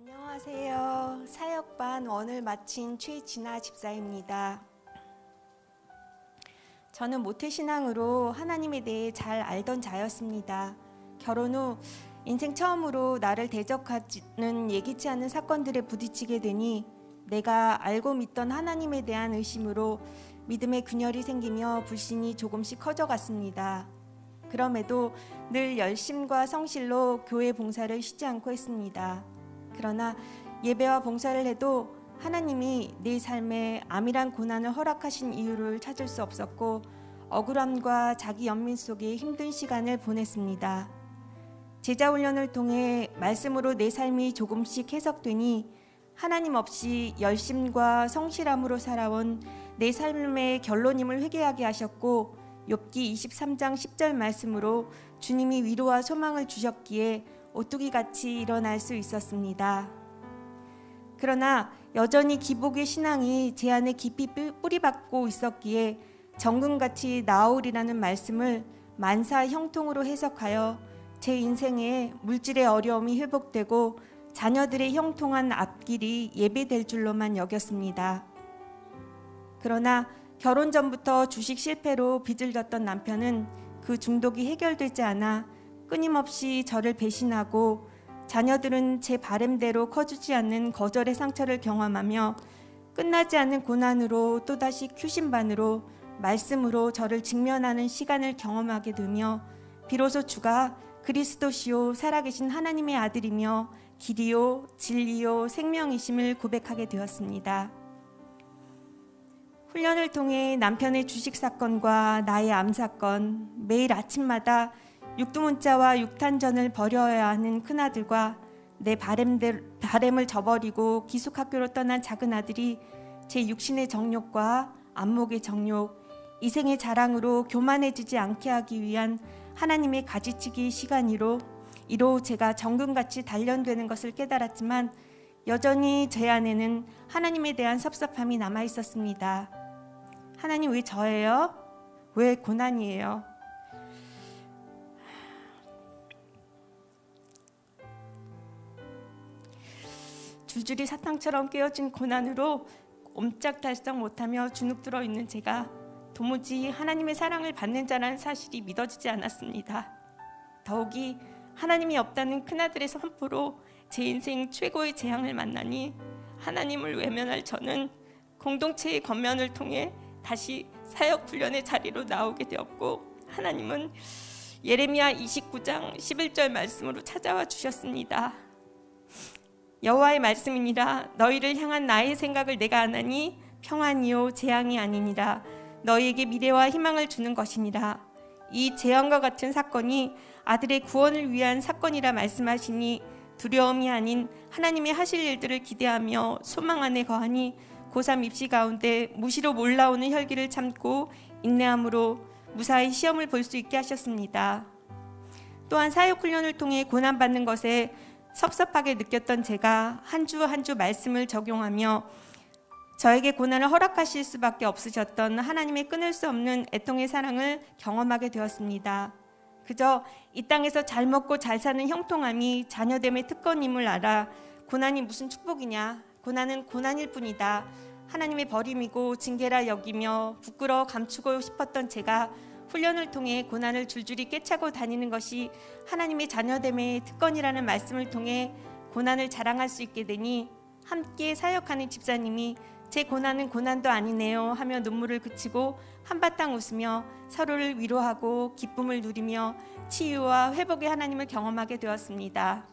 안녕하세요. 사역반 원을 마친 최진아 집사입니다. 저는 모태신앙으로 하나님에 대해 잘 알던 자였습니다. 결혼 후 인생 처음으로 나를 대적하는 예기치 않은 사건들에 부딪히게 되니 내가 알고 믿던 하나님에 대한 의심으로 믿음의 균열이 생기며 불신이 조금씩 커져갔습니다. 그럼에도 늘 열심과 성실로 교회 봉사를 쉬지 않고 했습니다. 그러나 예배와 봉사를 해도 하나님이 내 삶에 암이란 고난을 허락하신 이유를 찾을 수 없었고 억울함과 자기 연민 속에 힘든 시간을 보냈습니다. 제자훈련을 통해 말씀으로 내 삶이 조금씩 해석되니 하나님 없이 열심과 성실함으로 살아온 내 삶의 결론임을 회개하게 하셨고 욥기 23장 10절 말씀으로 주님이 위로와 소망을 주셨기에 오뚜기같이 일어날 수 있었습니다. 그러나 여전히 기복의 신앙이 제 안에 깊이 뿌리박고 있었기에 정금같이 나아오리라는 말씀을 만사 형통으로 해석하여 제 인생에 물질의 어려움이 회복되고 자녀들의 형통한 앞길이 예배될 줄로만 여겼습니다. 그러나 결혼 전부터 주식 실패로 빚을 졌던 남편은 그 중독이 해결되지 않아 끊임없이 저를 배신하고 자녀들은 제 바램대로 커주지 않는 거절의 상처를 경험하며 끝나지 않는 고난으로 또다시 kü신반으로 말씀으로 저를 직면하는 시간을 경험하게 되며 비로소 주가 그리스도시요 살아계신 하나님의 아들이며 길이요 진리요 생명이심을 고백하게 되었습니다. 훈련을 통해 남편의 주식 사건과 나의 암 사건, 매일 아침마다 육두문자와 육탄전을 벌여야 하는 큰아들과 내 바램을 저버리고 기숙학교로 떠난 작은 아들이 제 육신의 정욕과 안목의 정욕, 이생의 자랑으로 교만해지지 않게 하기 위한 하나님의 가지치기 시간이로 이로 제가 정금같이 단련되는 것을 깨달았지만 여전히 제 안에는 하나님에 대한 섭섭함이 남아 있었습니다. 하나님 왜 저예요? 왜 고난이에요? 줄줄이 사탕처럼 깨어진 고난으로 옴짝달싹 못하며 주눅들어 있는 제가 도무지 하나님의 사랑을 받는 자라는 사실이 믿어지지 않았습니다. 더욱이 하나님이 없다는 큰아들의 선포로 제 인생 최고의 재앙을 만나니 하나님을 외면할 저는 공동체의 겉면을 통해 다시 사역훈련의 자리로 나오게 되었고 하나님은 예레미야 29장 11절 말씀으로 찾아와 주셨습니다. 여호와의 말씀이니라 너희를 향한 나의 생각을 내가 아나니 평안이요 재앙이 아니니라 너희에게 미래와 희망을 주는 것이니라. 이 재앙과 같은 사건이 아들의 구원을 위한 사건이라 말씀하시니 두려움이 아닌 하나님의 하실 일들을 기대하며 소망 안에 거하니 고3 입시 가운데 무시로 몰라오는 혈기를 참고 인내함으로 무사히 시험을 볼 수 있게 하셨습니다. 또한 사역훈련을 통해 고난받는 것에 섭섭하게 느꼈던 제가 한 주 한 주 말씀을 적용하며 저에게 고난을 허락하실 수밖에 없으셨던 하나님의 끊을 수 없는 애통의 사랑을 경험하게 되었습니다. 그저 이 땅에서 잘 먹고 잘 사는 형통함이 자녀됨의 특권임을 알아 고난이 무슨 축복이냐, 고난은 고난일 뿐이다, 하나님의 버림이고 징계라 여기며 부끄러워 감추고 싶었던 제가 훈련을 통해 고난을 줄줄이 꿰차고 다니는 것이 하나님의 자녀됨의 특권이라는 말씀을 통해 고난을 자랑할 수 있게 되니 함께 사역하는 집사님이 제 고난은 고난도 아니네요 하며 눈물을 그치고 한바탕 웃으며 서로를 위로하고 기쁨을 누리며 치유와 회복의 하나님을 경험하게 되었습니다.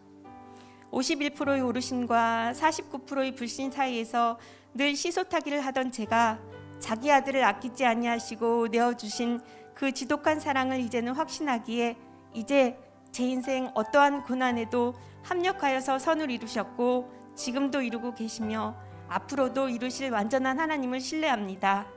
51%의 오르심과 49%의 불신 사이에서 늘 시소타기를 하던 제가 자기 아들을 아끼지 아니하시고 내어주신 그 지독한 사랑을 이제는 확신하기에 이제 제 인생 어떠한 고난에도 합력하여서 선을 이루셨고 지금도 이루고 계시며 앞으로도 이루실 완전한 하나님을 신뢰합니다.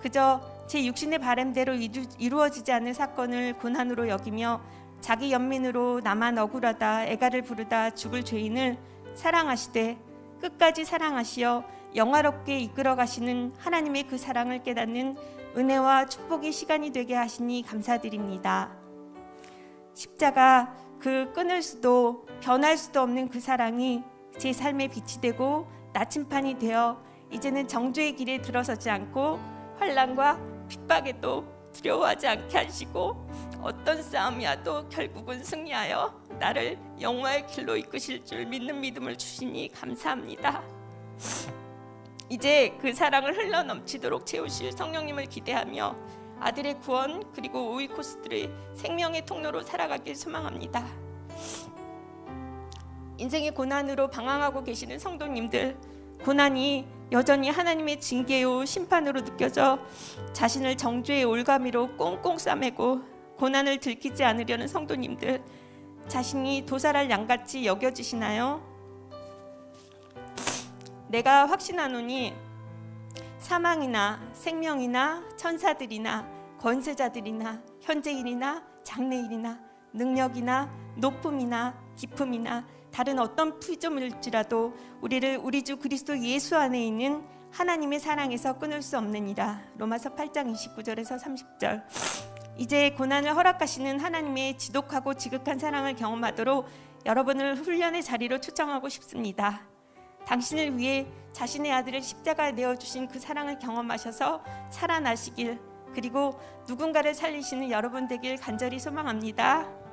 그저 제 육신의 바람대로 이루어지지 않는 사건을 고난으로 여기며 자기 연민으로 나만 억울하다 애가를 부르다 죽을 죄인을 사랑하시되 끝까지 사랑하시어 영화롭게 이끌어가시는 하나님의 그 사랑을 깨닫는 은혜와 축복의 시간이 되게 하시니 감사드립니다. 십자가 그 끊을 수도 변할 수도 없는 그 사랑이 제 삶의 빛이 되고 나침판이 되어 이제는 정죄의 길에 들어서지 않고 환난과 핍박에도 두려워하지 않게 하시고 어떤 싸움이 와도 결국은 승리하여 나를 영화의 길로 이끄실 줄 믿는 믿음을 주시니 감사합니다. 이제 그 사랑을 흘러넘치도록 채우실 성령님을 기대하며 아들의 구원 그리고 오이코스들의 생명의 통로로 살아가길 소망합니다. 인생의 고난으로 방황하고 계시는 성도님들, 고난이 여전히 하나님의 징계요 심판으로 느껴져 자신을 정죄의 올가미로 꽁꽁 싸매고 고난을 들키지 않으려는 성도님들, 자신이 도살할 양같이 여겨지시나요? 내가 확신하노니 사망이나 생명이나 천사들이나 권세자들이나 현재일이나 장래일이나 능력이나 높음이나 깊음이나 다른 어떤 피조물일지라도 우리를 우리 주 그리스도 예수 안에 있는 하나님의 사랑에서 끊을 수 없느니라. 로마서 8장 29절에서 30절. 이제 고난을 허락하시는 하나님의 지독하고 지극한 사랑을 경험하도록 여러분을 훈련의 자리로 초청하고 싶습니다. 당신을 위해 자신의 아들을 십자가에 내어주신 그 사랑을 경험하셔서 살아나시길, 그리고 누군가를 살리시는 여러분 되길 간절히 소망합니다.